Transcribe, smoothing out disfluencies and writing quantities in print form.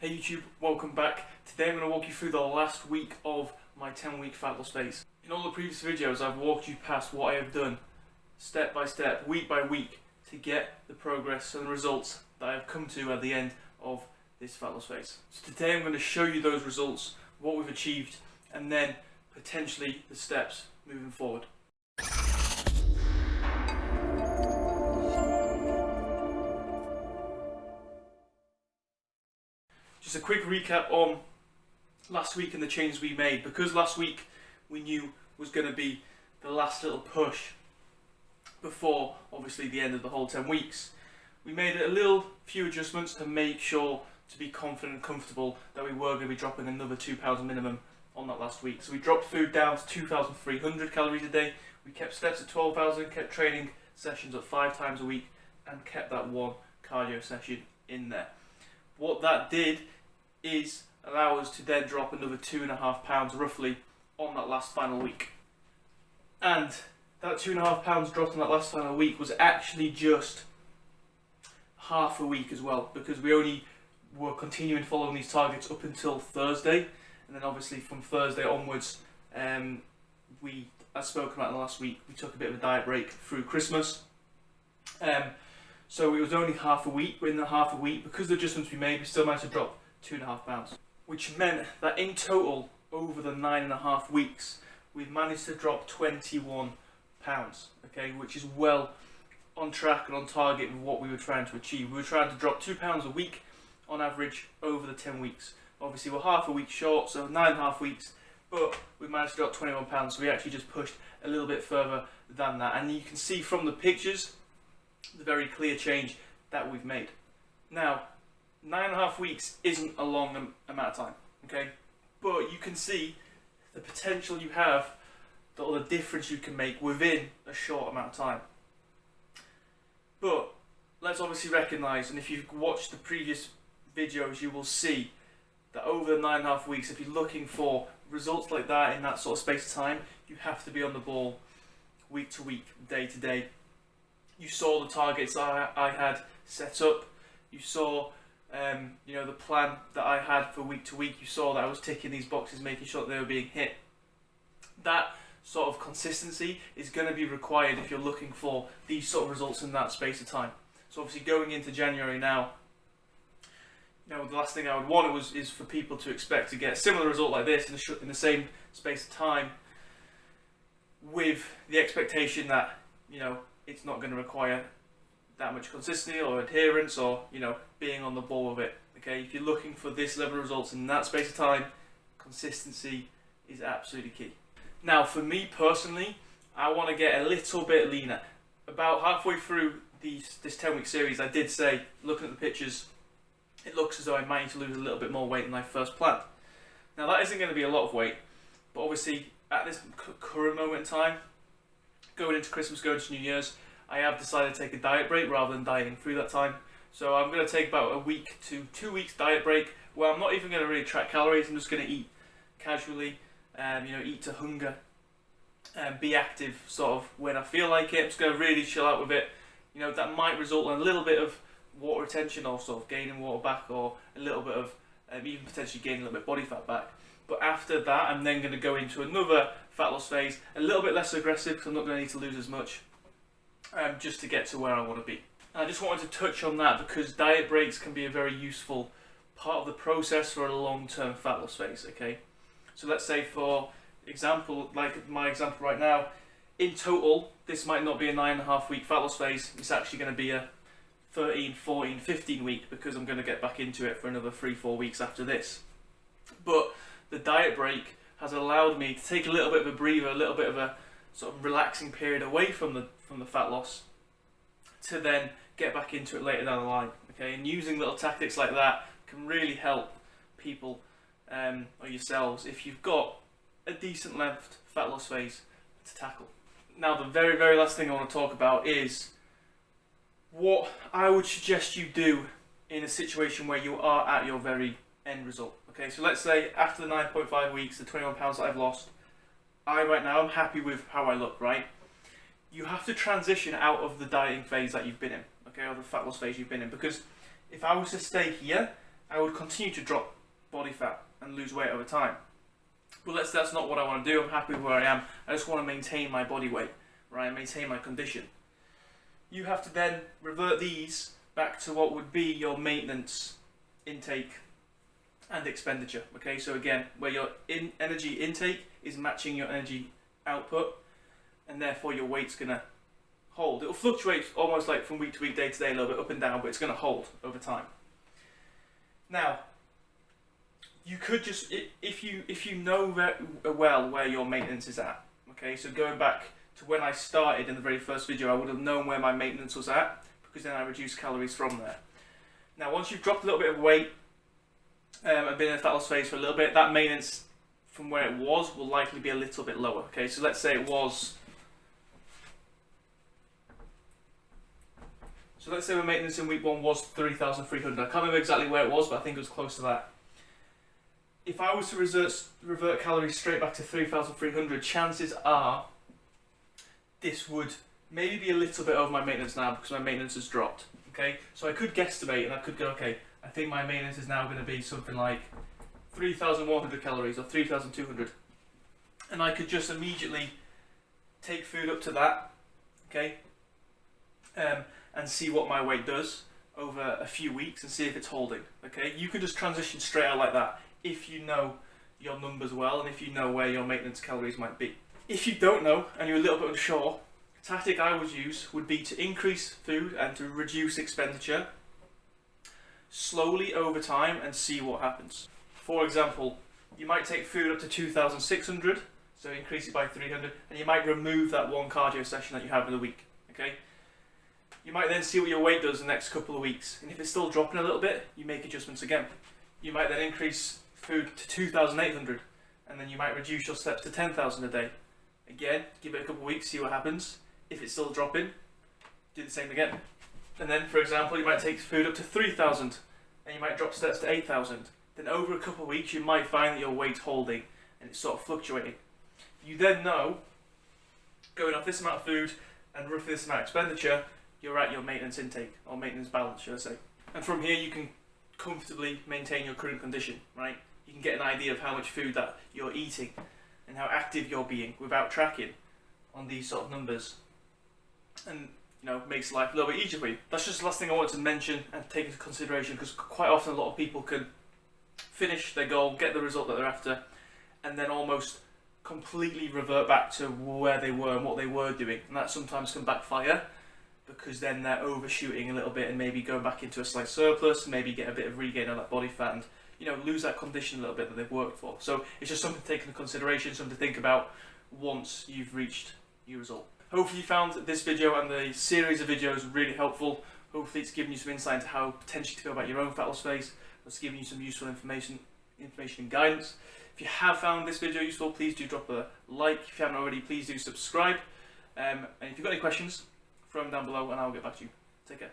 Hey YouTube, welcome back. Today I'm going to walk you through the last week of my 10-week fat loss phase. In all the previous videos I've walked you past what I have done step by step, week by week, to get the progress and the results that I've come to at the end of this fat loss phase. So today I'm going to show you those results, what we've achieved, and then potentially the steps moving forward. Just a quick recap on last week and the changes we made. Because last week we knew was going to be the last little push before obviously the end of the whole 10 weeks, we made a little few adjustments to make sure to be confident and comfortable that we were going to be dropping another 2 pounds minimum on that last week. So we dropped food down to 2,300 calories a day, we kept steps at 12,000, kept training sessions at 5 times a week, and kept that one cardio session in there. What that did is allow us to then drop another 2.5 pounds roughly on that last final week. And that 2.5 pounds dropped on that last final week was actually just half a week as well, because we only were continuing following these targets up until Thursday, and then obviously from Thursday onwards, as spoken about in the last week, we took a bit of a diet break through Christmas. So it was only half a week, but in the half a week, because of the adjustments we made, we still managed to drop 2.5 pounds, which meant that in total, over the 9.5 weeks, we've managed to drop 21 pounds, okay, which is well on track and on target with what we were trying to achieve. We were trying to drop 2 pounds a week on average over the 10 weeks. Obviously we're half a week short, so 9.5 weeks, but we managed to drop 21 pounds, so we actually just pushed a little bit further than that. And you can see from the pictures the very clear change that we've made. Now, 9.5 weeks isn't a long amount of time, okay? But you can see the potential you have, or the difference you can make within a short amount of time. But let's obviously recognise, and if you've watched the previous videos, you will see that over the 9.5 weeks, if you're looking for results like that in that sort of space of time, you have to be on the ball week to week, day to day. You saw the targets I had set up. You saw the plan that I had for week to week. You saw that I was ticking these boxes, making sure that they were being hit. That sort of consistency is going to be required if you're looking for these sort of results in that space of time. So obviously going into January now, the last thing I would want is for people to expect to get a similar result like this in the same space of time, with the expectation that it's not going to require that much consistency or adherence or being on the ball with it. Okay, if you're looking for this level of results in that space of time, consistency is absolutely key. Now for me personally, I want to get a little bit leaner. About halfway through this 10-week series, I did say, looking at the pictures, it looks as though I might need to lose a little bit more weight than I first planned. Now that isn't going to be a lot of weight, but obviously at this current moment in time, going into Christmas, going to New Year's, I have decided to take a diet break rather than dieting through that time. So I'm going to take about a week to 2 weeks diet break where I'm not even going to really track calories. I'm just going to eat casually, eat to hunger, and be active sort of when I feel like it. I'm just going to really chill out with it. That might result in a little bit of water retention or sort of gaining water back, or a little bit of even potentially gaining a little bit of body fat back. But after that, I'm then going to go into another fat loss phase, a little bit less aggressive because I'm not going to need to lose as much, just to get to where I want to be. And I just wanted to touch on that because diet breaks can be a very useful part of the process for a long-term fat loss phase, okay? So let's say, for example, like my example right now, in total, this might not be a 9.5 week fat loss phase, it's actually going to be a 13, 14, 15 week, because I'm going to get back into it for another 3-4 weeks after this. But the diet break has allowed me to take a little bit of a breather, a little bit of a sort of relaxing period away from the fat loss, to then get back into it later down the line. Okay, and using little tactics like that can really help people or yourselves if you've got a decent length fat loss phase to tackle. Now the very, very last thing I want to talk about is what I would suggest you do in a situation where you are at your very end result. Okay, so let's say after the 9.5 weeks, the 21 pounds that I've lost, right now I'm happy with how I look, right? You have to transition out of the dieting phase that you've been in, okay, or the fat loss phase you've been in, because if I was to stay here I would continue to drop body fat and lose weight over time. But that's not what I want to do. I'm happy where I am. I just want to maintain my body weight, right? Maintain my condition. You have to then revert these back to what would be your maintenance intake and expenditure. Okay, so again, where your energy intake is matching your energy output, and therefore your weight's gonna hold. It'll fluctuate almost like from week to week, day to day, a little bit up and down, but it's gonna hold over time. Now, you could just, if you know very well where your maintenance is at, okay, so going back to when I started in the very first video, I would have known where my maintenance was at, because then I reduced calories from there. Now, once you've dropped a little bit of weight and been in a fat loss phase for a little bit, that maintenance from where it was will likely be a little bit lower. Okay, so let's say it was. So let's say my maintenance in week 1 was 3,300. I can't remember exactly where it was, but I think it was close to that. If I was to revert calories straight back to 3,300, chances are this would maybe be a little bit over my maintenance now because my maintenance has dropped. Okay, so I could guesstimate and I could go, okay, I think my maintenance is now going to be something like 3,100 calories or 3,200, and I could just immediately take food up to that, okay, and see what my weight does over a few weeks and see if it's holding. Okay, you can just transition straight out like that if you know your numbers well and if you know where your maintenance calories might be. If you don't know and you're a little bit unsure, the tactic I would use would be to increase food and to reduce expenditure slowly over time and see what happens. For example, you might take food up to 2,600, so increase it by 300, and you might remove that one cardio session that you have in the week. Okay. You might then see what your weight does the next couple of weeks, and if it's still dropping a little bit, you make adjustments again. You might then increase food to 2,800, and then you might reduce your steps to 10,000 a day. Again, give it a couple of weeks, see what happens. If it's still dropping, do the same again. And then, for example, you might take food up to 3,000, and you might drop steps to 8,000. Then over a couple of weeks, you might find that your weight's holding, and it's sort of fluctuating. You then know, going off this amount of food and roughly this amount of expenditure, you're at your maintenance intake, or maintenance balance, should I say. And from here, you can comfortably maintain your current condition, right? You can get an idea of how much food that you're eating and how active you're being without tracking on these sort of numbers. And, you know, makes life a little bit easier for you. That's just the last thing I wanted to mention and take into consideration, because quite often a lot of people can finish their goal, get the result that they're after, and then almost completely revert back to where they were and what they were doing. And that sometimes can backfire, because then they're overshooting a little bit and maybe go back into a slight surplus, maybe get a bit of regain on that body fat and, you know, lose that condition a little bit that they've worked for. So it's just something to take into consideration, something to think about once you've reached your result. Hopefully you found this video and the series of videos really helpful. Hopefully it's given you some insight into how potentially to go about your own fat loss phase. It's given you some useful information and guidance. If you have found this video useful, please do drop a like. If you haven't already, please do subscribe. And if you've got any questions, throw them down below and I'll get back to you. Take care.